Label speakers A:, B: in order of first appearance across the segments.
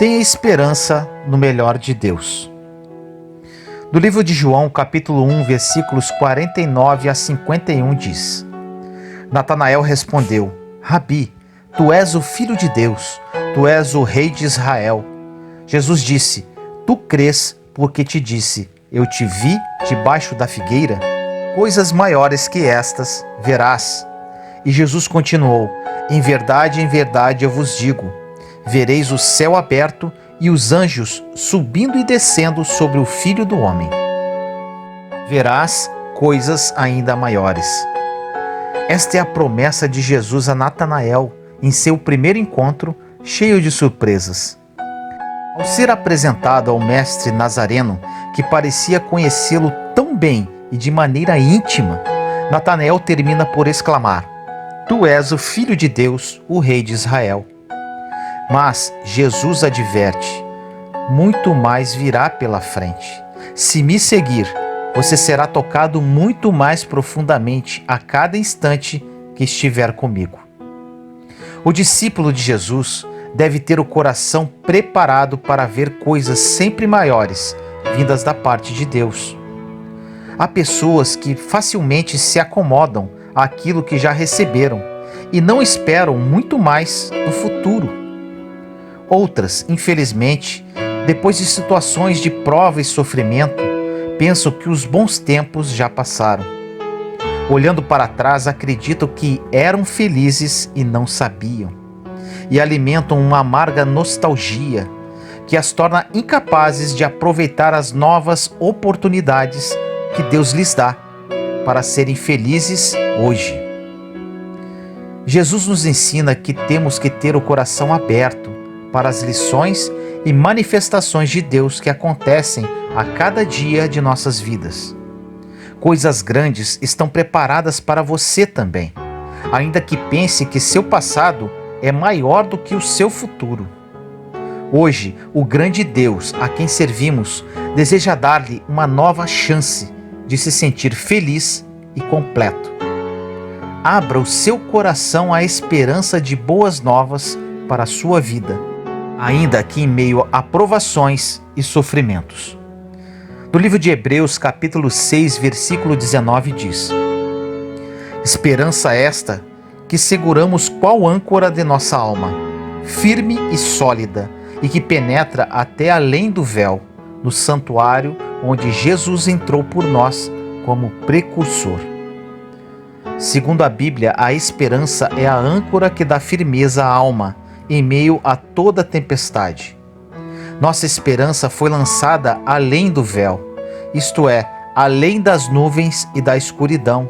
A: Tenha esperança no melhor de Deus. Do livro de João, capítulo 1, versículos 49 a 51 diz: Natanael respondeu: Rabi, tu és o Filho de Deus, tu és o Rei de Israel. Jesus disse: Tu crês porque te disse, eu te vi debaixo da figueira? Coisas maiores que estas verás. E Jesus continuou: em verdade eu vos digo, vereis o céu aberto e os anjos subindo e descendo sobre o Filho do Homem. Verás coisas ainda maiores. Esta é a promessa de Jesus a Natanael em seu primeiro encontro, cheio de surpresas. Ao ser apresentado ao mestre Nazareno, que parecia conhecê-lo tão bem e de maneira íntima, Natanael termina por exclamar: Tu és o Filho de Deus, o Rei de Israel. Mas Jesus adverte: muito mais virá pela frente. Se me seguir, você será tocado muito mais profundamente a cada instante que estiver comigo. O discípulo de Jesus deve ter o coração preparado para ver coisas sempre maiores, vindas da parte de Deus. Há pessoas que facilmente se acomodam àquilo que já receberam e não esperam muito mais no futuro. Outras, infelizmente, depois de situações de prova e sofrimento, pensam que os bons tempos já passaram. Olhando para trás, acreditam que eram felizes e não sabiam, e alimentam uma amarga nostalgia que as torna incapazes de aproveitar as novas oportunidades que Deus lhes dá para serem felizes hoje. Jesus nos ensina que temos que ter o coração aberto para as lições e manifestações de Deus que acontecem a cada dia de nossas vidas. Coisas grandes estão preparadas para você também, ainda que pense que seu passado é maior do que o seu futuro. Hoje, o grande Deus a quem servimos deseja dar-lhe uma nova chance de se sentir feliz e completo. Abra o seu coração à esperança de boas novas para a sua vida, ainda que em meio a provações e sofrimentos. Do livro de Hebreus, capítulo 6, versículo 19 diz: Esperança esta que seguramos qual âncora de nossa alma, firme e sólida, e que penetra até além do véu, no santuário onde Jesus entrou por nós como precursor. Segundo a Bíblia, a esperança é a âncora que dá firmeza à alma em meio a toda tempestade. Nossa esperança foi lançada além do véu, isto é, além das nuvens e da escuridão,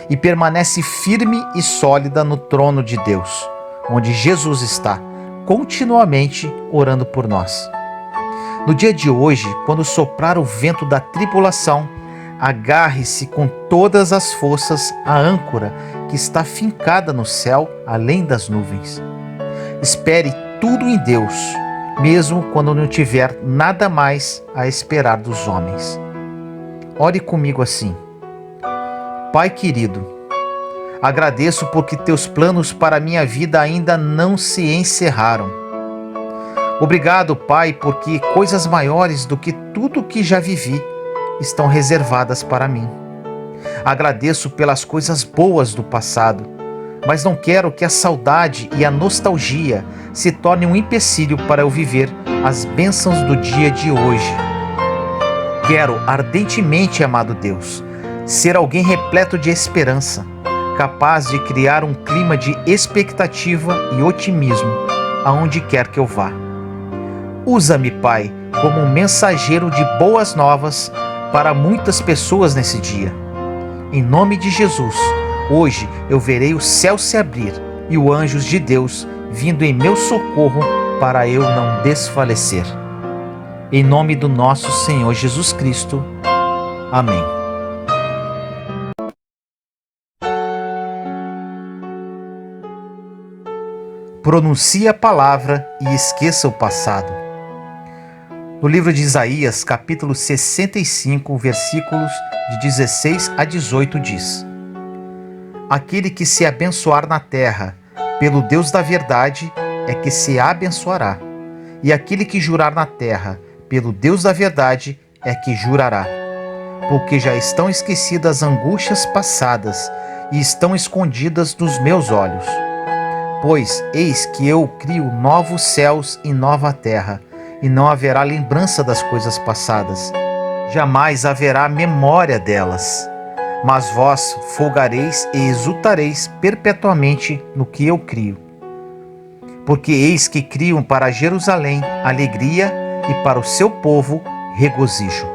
A: e permanece firme e sólida no trono de Deus, onde Jesus está, continuamente orando por nós. No dia de hoje, quando soprar o vento da tribulação, agarre-se com todas as forças à âncora que está fincada no céu, além das nuvens. Espere tudo em Deus, mesmo quando não tiver nada mais a esperar dos homens. Ore comigo assim: Pai querido, agradeço porque teus planos para a minha vida ainda não se encerraram. Obrigado, Pai, porque coisas maiores do que tudo que já vivi estão reservadas para mim. Agradeço pelas coisas boas do passado, mas não quero que a saudade e a nostalgia se tornem um empecilho para eu viver as bênçãos do dia de hoje. Quero ardentemente, amado Deus, ser alguém repleto de esperança, capaz de criar um clima de expectativa e otimismo aonde quer que eu vá. Usa-me, Pai, como um mensageiro de boas novas para muitas pessoas nesse dia. Em nome de Jesus, hoje eu verei o céu se abrir e os anjos de Deus vindo em meu socorro para eu não desfalecer. Em nome do nosso Senhor Jesus Cristo. Amém. Pronuncie a palavra e esqueça o passado. No livro de Isaías, capítulo 65, versículos de 16 a 18 diz: Aquele que se abençoar na terra, pelo Deus da verdade, é que se abençoará, e aquele que jurar na terra, pelo Deus da verdade, é que jurará. Porque já estão esquecidas as angústias passadas e estão escondidas nos meus olhos. Pois eis que eu crio novos céus e nova terra, e não haverá lembrança das coisas passadas, jamais haverá memória delas. Mas vós folgareis e exultareis perpetuamente no que eu crio. Porque eis que crio para Jerusalém alegria e para o seu povo regozijo.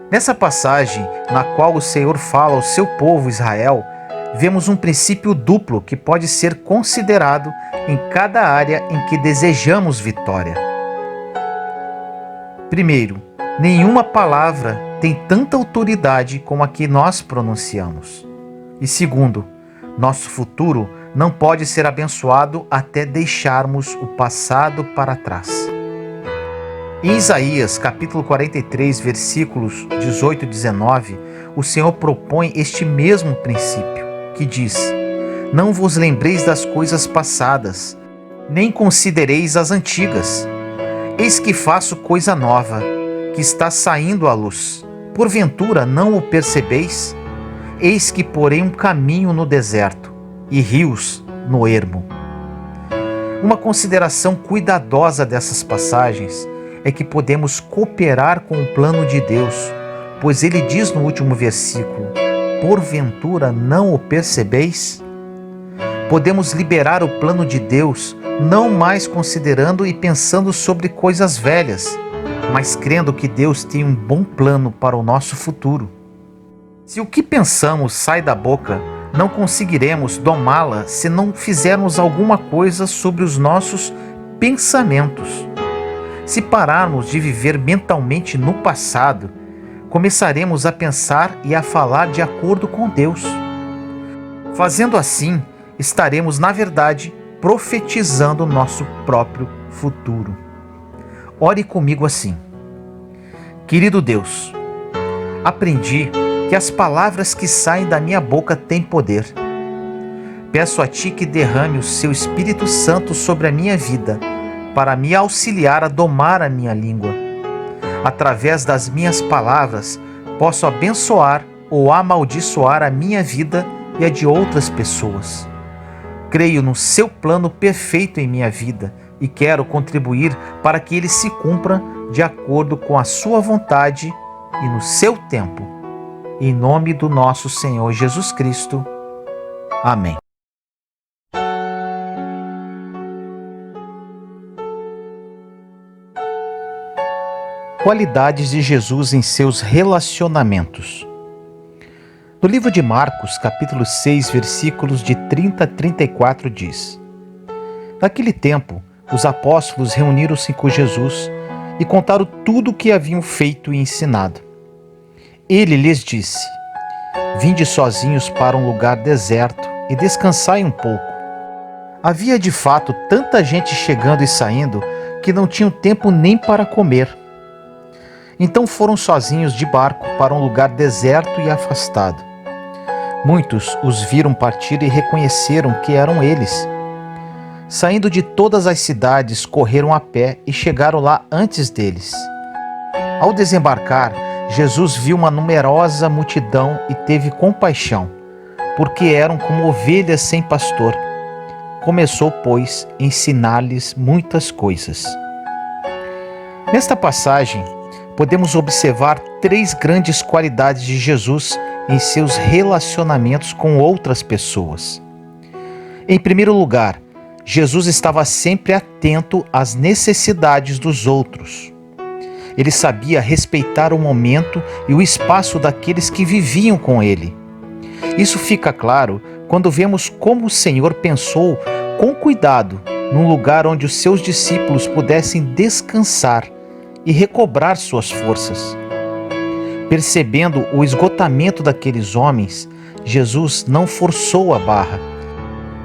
A: Nessa passagem, na qual o Senhor fala ao seu povo Israel, vemos um princípio duplo que pode ser considerado em cada área em que desejamos vitória. Primeiro, nenhuma palavra tem tanta autoridade como a que nós pronunciamos. E segundo, nosso futuro não pode ser abençoado até deixarmos o passado para trás. Em Isaías, capítulo 43, versículos 18 e 19, o Senhor propõe este mesmo princípio, que diz: Não vos lembreis das coisas passadas, nem considereis as antigas. Eis que faço coisa nova, que está saindo à luz. Porventura não o percebeis? Eis que porei um caminho no deserto e rios no ermo. Uma consideração cuidadosa dessas passagens é que podemos cooperar com o plano de Deus, pois ele diz no último versículo: porventura não o percebeis? Podemos liberar o plano de Deus, não mais considerando e pensando sobre coisas velhas, mas crendo que Deus tem um bom plano para o nosso futuro. Se o que pensamos sai da boca, não conseguiremos domá-la se não fizermos alguma coisa sobre os nossos pensamentos. Se pararmos de viver mentalmente no passado, começaremos a pensar e a falar de acordo com Deus. Fazendo assim, estaremos, na verdade, profetizando o nosso próprio futuro. Ore comigo assim: Querido Deus, aprendi que as palavras que saem da minha boca têm poder. Peço a Ti que derrame o Seu Espírito Santo sobre a minha vida, para me auxiliar a domar a minha língua. Através das minhas palavras, posso abençoar ou amaldiçoar a minha vida e a de outras pessoas. Creio no Seu plano perfeito em minha vida e quero contribuir para que ele se cumpra de acordo com a Sua vontade e no Seu tempo. Em nome do nosso Senhor Jesus Cristo. Amém. Qualidades de Jesus em seus relacionamentos. No livro de Marcos, capítulo 6, versículos de 30 a 34 diz: Naquele tempo, os apóstolos reuniram-se com Jesus e contaram tudo o que haviam feito e ensinado. Ele lhes disse: Vinde sozinhos para um lugar deserto e descansai um pouco. Havia de fato tanta gente chegando e saindo que não tinham tempo nem para comer. Então foram sozinhos de barco para um lugar deserto e afastado. Muitos os viram partir e reconheceram que eram eles. Saindo de todas as cidades, correram a pé e chegaram lá antes deles. Ao desembarcar, Jesus viu uma numerosa multidão e teve compaixão, porque eram como ovelhas sem pastor. Começou, pois, a ensinar-lhes muitas coisas. Nesta passagem, podemos observar 3 grandes qualidades de Jesus em seus relacionamentos com outras pessoas. Em primeiro lugar, Jesus estava sempre atento às necessidades dos outros. Ele sabia respeitar o momento e o espaço daqueles que viviam com ele. Isso fica claro quando vemos como o Senhor pensou com cuidado num lugar onde os seus discípulos pudessem descansar e recobrar suas forças. Percebendo o esgotamento daqueles homens, Jesus não forçou a barra,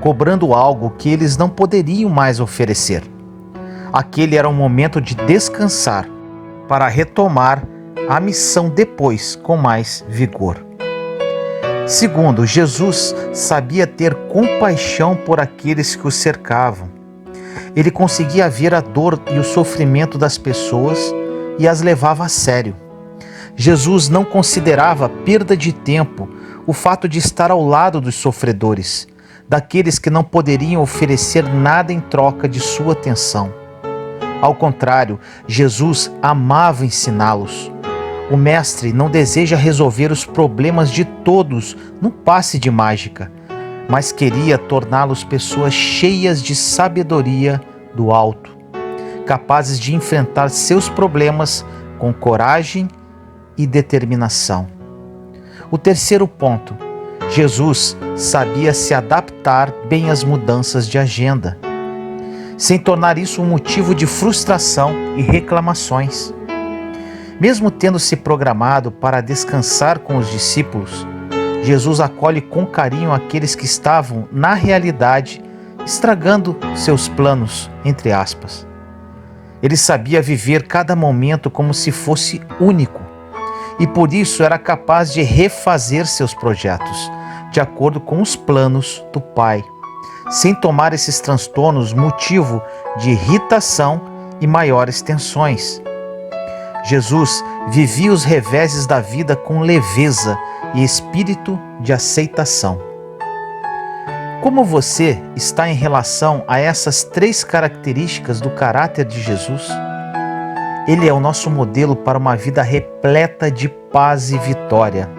A: cobrando algo que eles não poderiam mais oferecer. Aquele era um momento de descansar, para retomar a missão depois com mais vigor. Segundo, Jesus sabia ter compaixão por aqueles que o cercavam. Ele conseguia ver a dor e o sofrimento das pessoas e as levava a sério. Jesus não considerava perda de tempo o fato de estar ao lado dos sofredores, daqueles que não poderiam oferecer nada em troca de sua atenção. Ao contrário, Jesus amava ensiná-los. O Mestre não deseja resolver os problemas de todos num passe de mágica, mas queria torná-los pessoas cheias de sabedoria do alto, capazes de enfrentar seus problemas com coragem e determinação. O terceiro ponto: Jesus sabia se adaptar bem às mudanças de agenda, sem tornar isso um motivo de frustração e reclamações. Mesmo tendo se programado para descansar com os discípulos, Jesus acolhe com carinho aqueles que estavam, na realidade, estragando seus planos, entre aspas. Ele sabia viver cada momento como se fosse único, e por isso era capaz de refazer seus projetos, de acordo com os planos do Pai, sem tomar esses transtornos motivo de irritação e maiores tensões. Jesus vivia os reveses da vida com leveza e espírito de aceitação. Como você está em relação a essas 3 características do caráter de Jesus? Ele é o nosso modelo para uma vida repleta de paz e vitória.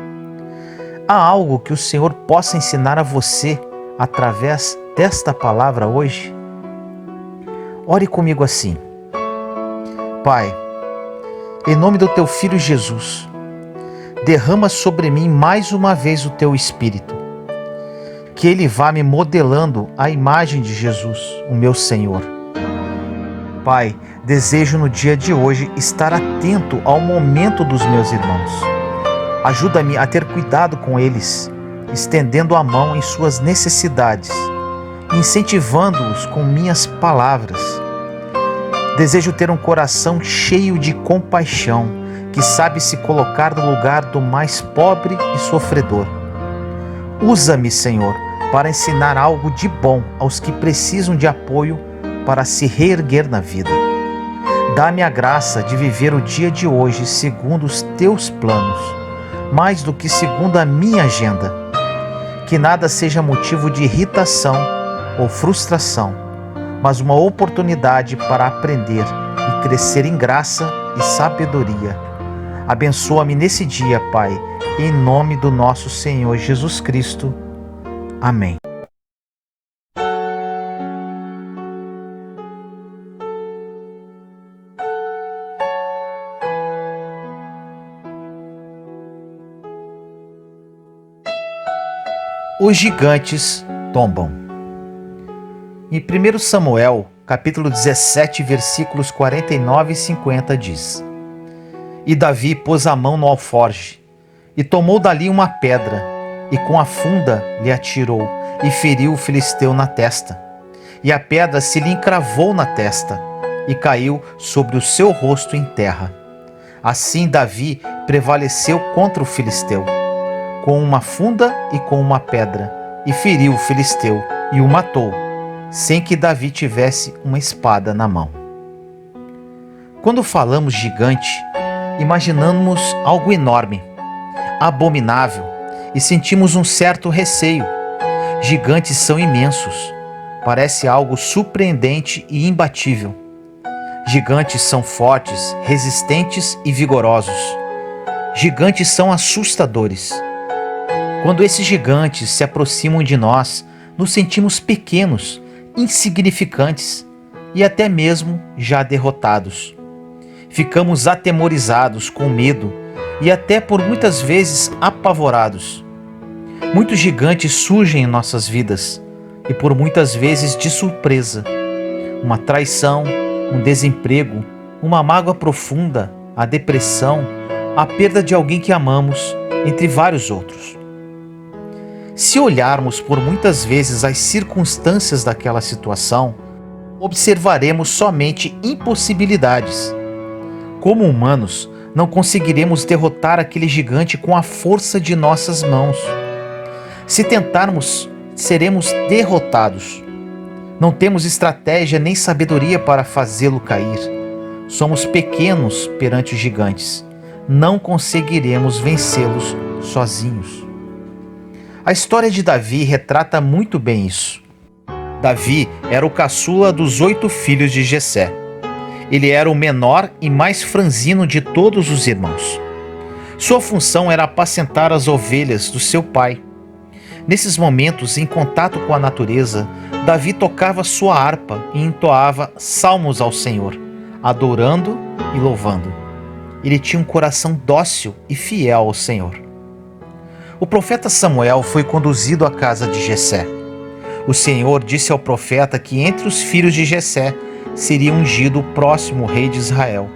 A: Há algo que o Senhor possa ensinar a você através desta palavra hoje? Ore comigo assim: Pai, em nome do Teu Filho Jesus, derrama sobre mim mais uma vez o Teu Espírito, que Ele vá me modelando a imagem de Jesus, o meu Senhor. Pai, desejo no dia de hoje estar atento ao momento dos meus irmãos. Ajuda-me a ter cuidado com eles, estendendo a mão em suas necessidades, incentivando-os com minhas palavras. Desejo ter um coração cheio de compaixão, que sabe se colocar no lugar do mais pobre e sofredor. Usa-me, Senhor, para ensinar algo de bom aos que precisam de apoio para se reerguer na vida. Dá-me a graça de viver o dia de hoje segundo os Teus planos, mais do que segundo a minha agenda. Que nada seja motivo de irritação ou frustração, mas uma oportunidade para aprender e crescer em graça e sabedoria. Abençoa-me nesse dia, Pai, em nome do nosso Senhor Jesus Cristo. Amém. Os gigantes tombam. Em 1 Samuel, capítulo 17, versículos 49 e 50 diz: E Davi pôs a mão no alforje, e tomou dali uma pedra, e com a funda lhe atirou, e feriu o filisteu na testa. E a pedra se lhe encravou na testa, e caiu sobre o seu rosto em terra. Assim Davi prevaleceu contra o filisteu, com uma funda e com uma pedra, e feriu o filisteu, e o matou, sem que Davi tivesse uma espada na mão. Quando falamos gigante, imaginamos algo enorme, abominável, e sentimos um certo receio. Gigantes são imensos, parece algo surpreendente e imbatível. Gigantes são fortes, resistentes e vigorosos. Gigantes são assustadores. Quando esses gigantes se aproximam de nós, nos sentimos pequenos, insignificantes e até mesmo já derrotados. Ficamos atemorizados, com medo e até por muitas vezes apavorados. Muitos gigantes surgem em nossas vidas e por muitas vezes de surpresa. Uma traição, um desemprego, uma mágoa profunda, a depressão, a perda de alguém que amamos, entre vários outros. Se olharmos por muitas vezes as circunstâncias daquela situação, observaremos somente impossibilidades. Como humanos, não conseguiremos derrotar aquele gigante com a força de nossas mãos. Se tentarmos, seremos derrotados. Não temos estratégia nem sabedoria para fazê-lo cair. Somos pequenos perante os gigantes. Não conseguiremos vencê-los sozinhos. A história de Davi retrata muito bem isso. Davi era o caçula dos 8 filhos de Jessé. Ele era o menor e mais franzino de todos os irmãos. Sua função era apacentar as ovelhas do seu pai. Nesses momentos, em contato com a natureza, Davi tocava sua harpa e entoava salmos ao Senhor, adorando e louvando. Ele tinha um coração dócil e fiel ao Senhor. O profeta Samuel foi conduzido à casa de Jessé. O Senhor disse ao profeta que entre os filhos de Jessé seria ungido o próximo rei de Israel.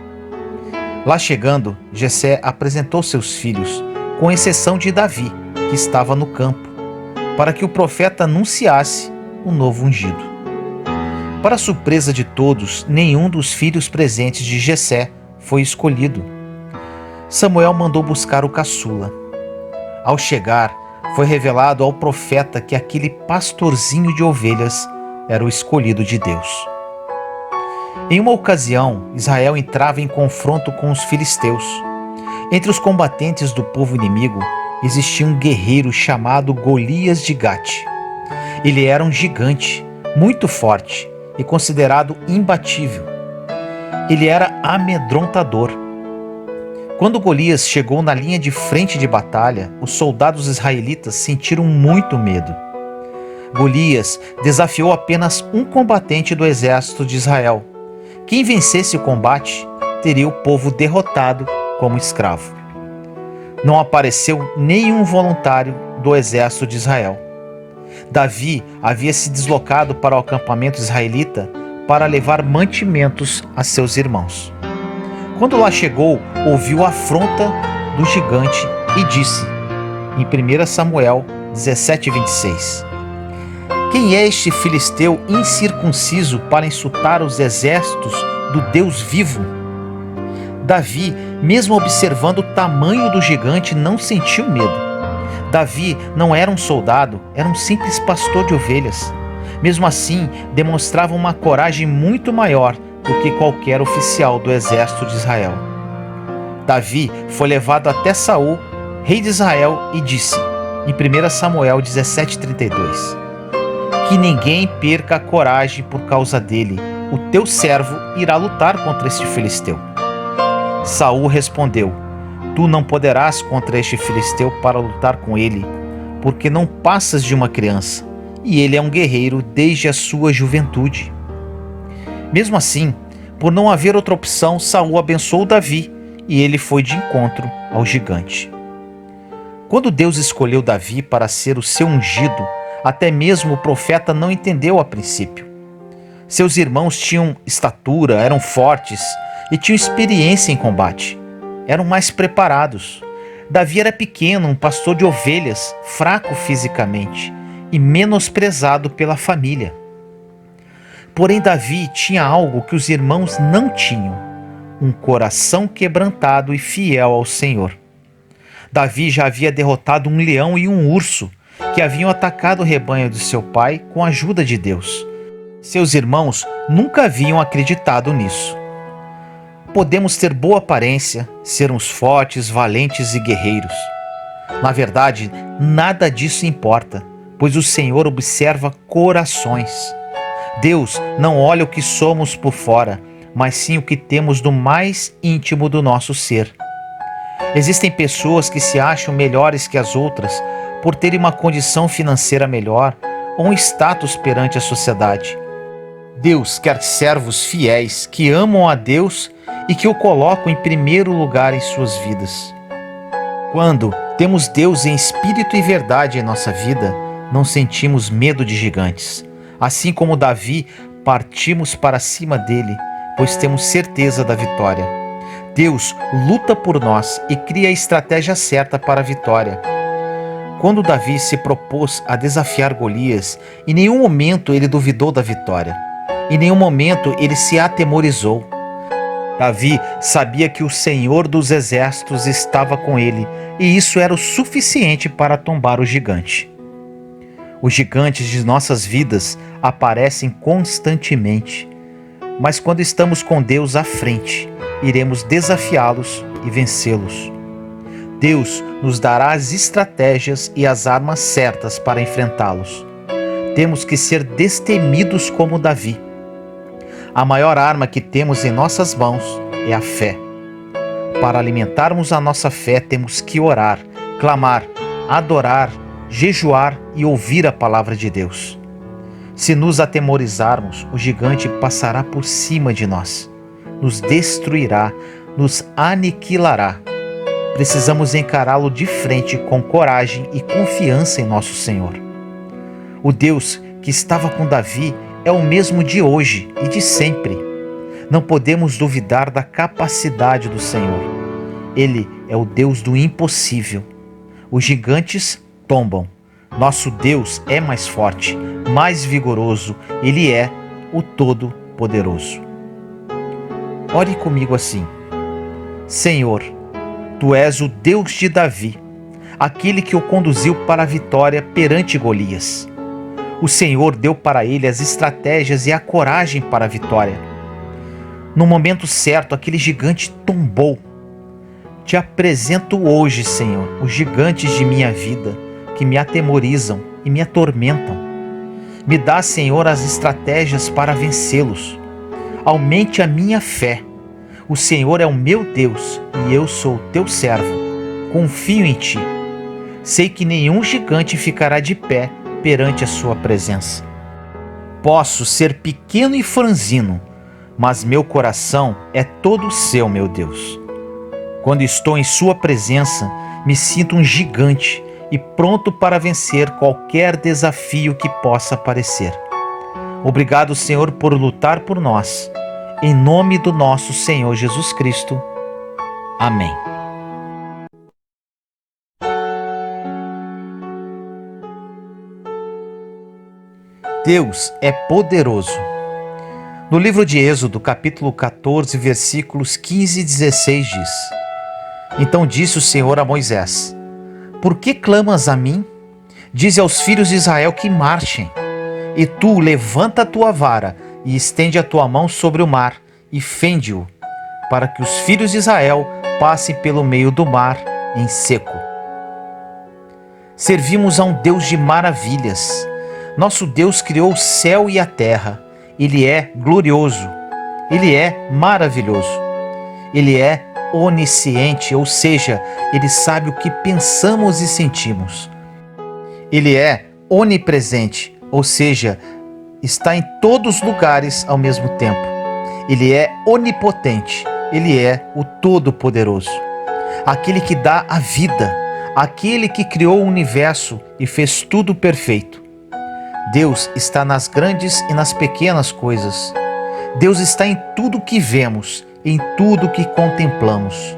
A: Lá chegando, Jessé apresentou seus filhos, com exceção de Davi, que estava no campo, para que o profeta anunciasse o novo ungido. Para surpresa de todos, nenhum dos filhos presentes de Jessé foi escolhido. Samuel mandou buscar o caçula. Ao chegar, foi revelado ao profeta que aquele pastorzinho de ovelhas era o escolhido de Deus. Em uma ocasião, Israel entrava em confronto com os filisteus. Entre os combatentes do povo inimigo, existia um guerreiro chamado Golias de Gate. Ele era um gigante, muito forte e considerado imbatível. Ele era amedrontador. Quando Golias chegou na linha de frente de batalha, os soldados israelitas sentiram muito medo. Golias desafiou apenas um combatente do exército de Israel. Quem vencesse o combate teria o povo derrotado como escravo. Não apareceu nenhum voluntário do exército de Israel. Davi havia se deslocado para o acampamento israelita para levar mantimentos a seus irmãos. Quando lá chegou, ouviu a afronta do gigante e disse, em 1 Samuel 17:26, quem é este filisteu incircunciso para insultar os exércitos do Deus vivo? Davi, mesmo observando o tamanho do gigante, não sentiu medo. Davi não era um soldado, era um simples pastor de ovelhas. Mesmo assim, demonstrava uma coragem muito maior do que qualquer oficial do exército de Israel. Davi foi levado até Saul, rei de Israel, e disse, em 1 Samuel 17:32, que ninguém perca a coragem por causa dele. O teu servo irá lutar contra este filisteu. Saul respondeu, tu não poderás contra este filisteu para lutar com ele, porque não passas de uma criança, e ele é um guerreiro desde a sua juventude. Mesmo assim, por não haver outra opção, Saul abençoou Davi, e ele foi de encontro ao gigante. Quando Deus escolheu Davi para ser o seu ungido, até mesmo o profeta não entendeu a princípio. Seus irmãos tinham estatura, eram fortes e tinham experiência em combate. Eram mais preparados. Davi era pequeno, um pastor de ovelhas, fraco fisicamente e menosprezado pela família. Porém, Davi tinha algo que os irmãos não tinham: um coração quebrantado e fiel ao Senhor. Davi já havia derrotado um leão e um urso que haviam atacado o rebanho de seu pai com a ajuda de Deus. Seus irmãos nunca haviam acreditado nisso. Podemos ter boa aparência, sermos fortes, valentes e guerreiros. Na verdade, nada disso importa, pois o Senhor observa corações. Deus não olha o que somos por fora, mas sim o que temos do mais íntimo do nosso ser. Existem pessoas que se acham melhores que as outras por terem uma condição financeira melhor ou um status perante a sociedade. Deus quer servos fiéis que amam a Deus e que o colocam em primeiro lugar em suas vidas. Quando temos Deus em espírito e verdade em nossa vida, não sentimos medo de gigantes. Assim como Davi, partimos para cima dele, pois temos certeza da vitória. Deus luta por nós e cria a estratégia certa para a vitória. Quando Davi se propôs a desafiar Golias, em nenhum momento ele duvidou da vitória. Em nenhum momento ele se atemorizou. Davi sabia que o Senhor dos Exércitos estava com ele, e isso era o suficiente para tombar o gigante. Os gigantes de nossas vidas aparecem constantemente, mas quando estamos com Deus à frente, iremos desafiá-los e vencê-los. Deus nos dará as estratégias e as armas certas para enfrentá-los. Temos que ser destemidos como Davi. A maior arma que temos em nossas mãos é a fé. Para alimentarmos a nossa fé, temos que orar, clamar, adorar, jejuar e ouvir a palavra de Deus. Se nos atemorizarmos, o gigante passará por cima de nós, nos destruirá, nos aniquilará. Precisamos encará-lo de frente com coragem e confiança em nosso Senhor. O Deus que estava com Davi é o mesmo de hoje e de sempre. Não podemos duvidar da capacidade do Senhor. Ele é o Deus do impossível. Os gigantes tombam. Nosso Deus é mais forte, mais vigoroso. Ele é o Todo-Poderoso. Ore comigo assim: Senhor, Tu és o Deus de Davi, aquele que o conduziu para a vitória perante Golias. O Senhor deu para ele as estratégias e a coragem para a vitória. No momento certo, aquele gigante tombou. Te apresento hoje, Senhor, os gigantes de minha vida que me atemorizam e me atormentam. Me dá, Senhor, as estratégias para vencê-los. Aumente a minha fé. O Senhor é o meu Deus e eu sou teu servo. Confio em ti. Sei que nenhum gigante ficará de pé perante a sua presença. Posso ser pequeno e franzino, mas meu coração é todo seu, meu Deus. Quando estou em sua presença, me sinto um gigante e pronto para vencer qualquer desafio que possa aparecer. Obrigado, Senhor, por lutar por nós. Em nome do nosso Senhor Jesus Cristo. Amém. Deus é poderoso. No livro de Êxodo, capítulo 14, versículos 15 e 16 diz: Então disse o Senhor a Moisés: Por que clamas a mim? Dize aos filhos de Israel que marchem. E tu levanta a tua vara e estende a tua mão sobre o mar e fende-o, para que os filhos de Israel passem pelo meio do mar em seco. Servimos a um Deus de maravilhas. Nosso Deus criou o céu e a terra. Ele é glorioso. Ele é maravilhoso. Ele é onisciente, ou seja, Ele sabe o que pensamos e sentimos. Ele é onipresente, ou seja, está em todos os lugares ao mesmo tempo. Ele é onipotente. Ele é o Todo-Poderoso. Aquele que dá a vida. Aquele que criou o universo e fez tudo perfeito. Deus está nas grandes e nas pequenas coisas. Deus está em tudo que vemos, em tudo que contemplamos.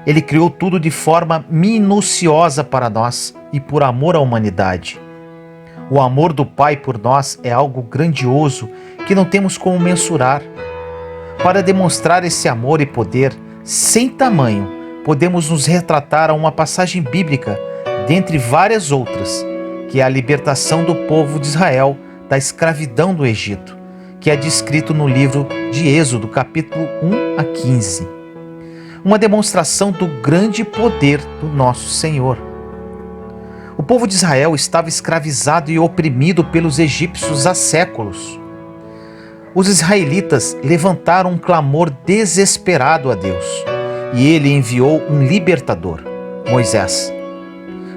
A: Ele criou tudo de forma minuciosa para nós e por amor à humanidade. O amor do Pai por nós é algo grandioso que não temos como mensurar. Para demonstrar esse amor e poder sem tamanho, podemos nos retratar a uma passagem bíblica, dentre várias outras, que é a libertação do povo de Israel da escravidão do Egito, que é descrito no livro de Êxodo, capítulo 1 a 15. Uma demonstração do grande poder do nosso Senhor. O povo de Israel estava escravizado e oprimido pelos egípcios há séculos. Os israelitas levantaram um clamor desesperado a Deus, e ele enviou um libertador, Moisés.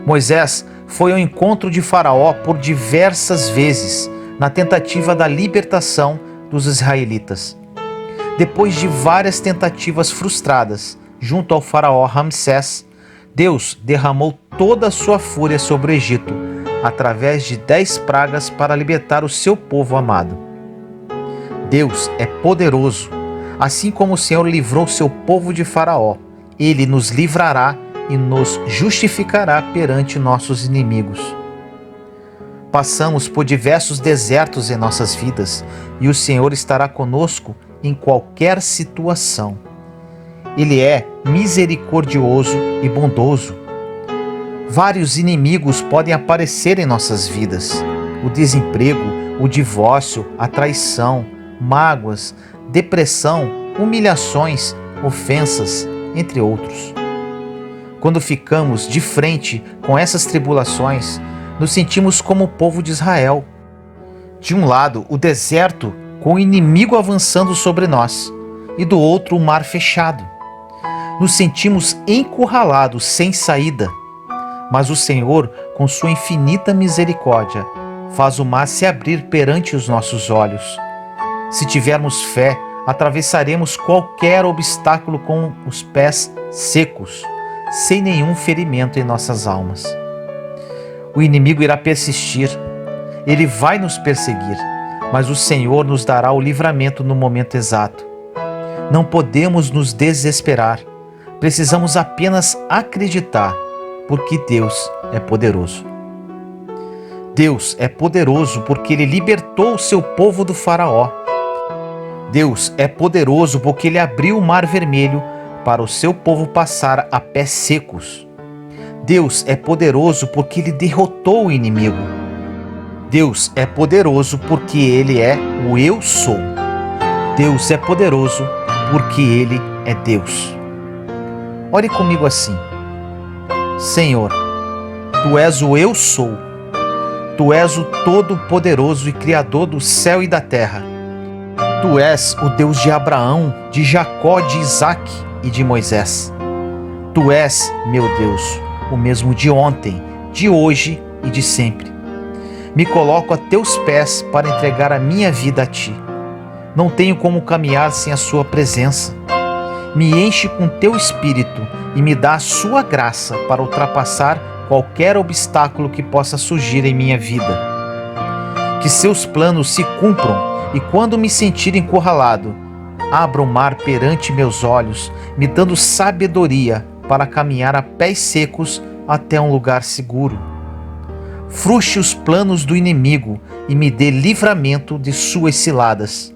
A: Moisés foi ao encontro de Faraó por diversas vezes na tentativa da libertação dos israelitas. Depois de várias tentativas frustradas junto ao faraó Ramsés, Deus derramou toda a sua fúria sobre o Egito através de 10 pragas para libertar o seu povo amado. Deus é poderoso. Assim como o Senhor livrou seu povo de Faraó, Ele nos livrará e nos justificará perante nossos inimigos. Passamos por diversos desertos em nossas vidas e o Senhor estará conosco em qualquer situação. Ele é misericordioso e bondoso. Vários inimigos podem aparecer em nossas vidas, o desemprego, o divórcio, a traição, mágoas, depressão, humilhações, ofensas, entre outros. Quando ficamos de frente com essas tribulações, nos sentimos como o povo de Israel. De um lado, o deserto com o inimigo avançando sobre nós, e do outro, o mar fechado. Nos sentimos encurralados, sem saída. Mas o Senhor, com sua infinita misericórdia, faz o mar se abrir perante os nossos olhos. Se tivermos fé, atravessaremos qualquer obstáculo com os pés secos, sem nenhum ferimento em nossas almas. O inimigo irá persistir, ele vai nos perseguir, mas o Senhor nos dará o livramento no momento exato. Não podemos nos desesperar, precisamos apenas acreditar, porque Deus é poderoso. Deus é poderoso porque Ele libertou o seu povo do Faraó. Deus é poderoso porque Ele abriu o Mar Vermelho para o seu povo passar a pés secos. Deus é poderoso porque Ele derrotou o inimigo. Deus é poderoso porque Ele é o Eu Sou. Deus é poderoso porque Ele é Deus. Ore comigo assim: Senhor, Tu és o Eu Sou. Tu és o Todo-Poderoso e Criador do céu e da terra. Tu és o Deus de Abraão, de Jacó, de Isaque e de Moisés. Tu és, meu Deus, o mesmo de ontem, de hoje e de sempre. Me coloco a Teus pés para entregar a minha vida a Ti. Não tenho como caminhar sem a Sua presença. Me enche com Teu Espírito e me dá a Sua graça para ultrapassar qualquer obstáculo que possa surgir em minha vida. Que Seus planos se cumpram e quando me sentir encurralado, abra o mar perante meus olhos, me dando sabedoria para caminhar a pés secos até um lugar seguro. Frustre os planos do inimigo e me dê livramento de suas ciladas.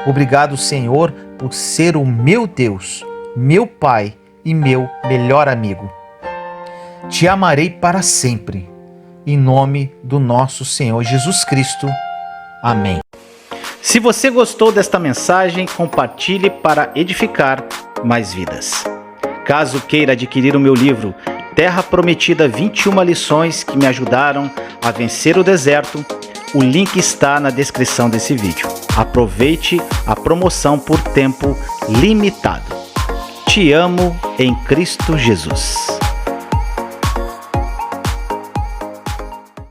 A: Obrigado, Senhor, por ser o meu Deus, meu Pai e meu melhor amigo. Te amarei para sempre. Em nome do nosso Senhor Jesus Cristo. Amém. Se você gostou desta mensagem, compartilhe para edificar mais vidas. Caso queira adquirir o meu livro Terra Prometida 21 lições que me ajudaram a vencer o deserto, o link está na descrição desse vídeo. Aproveite a promoção por tempo limitado. Te amo em Cristo Jesus.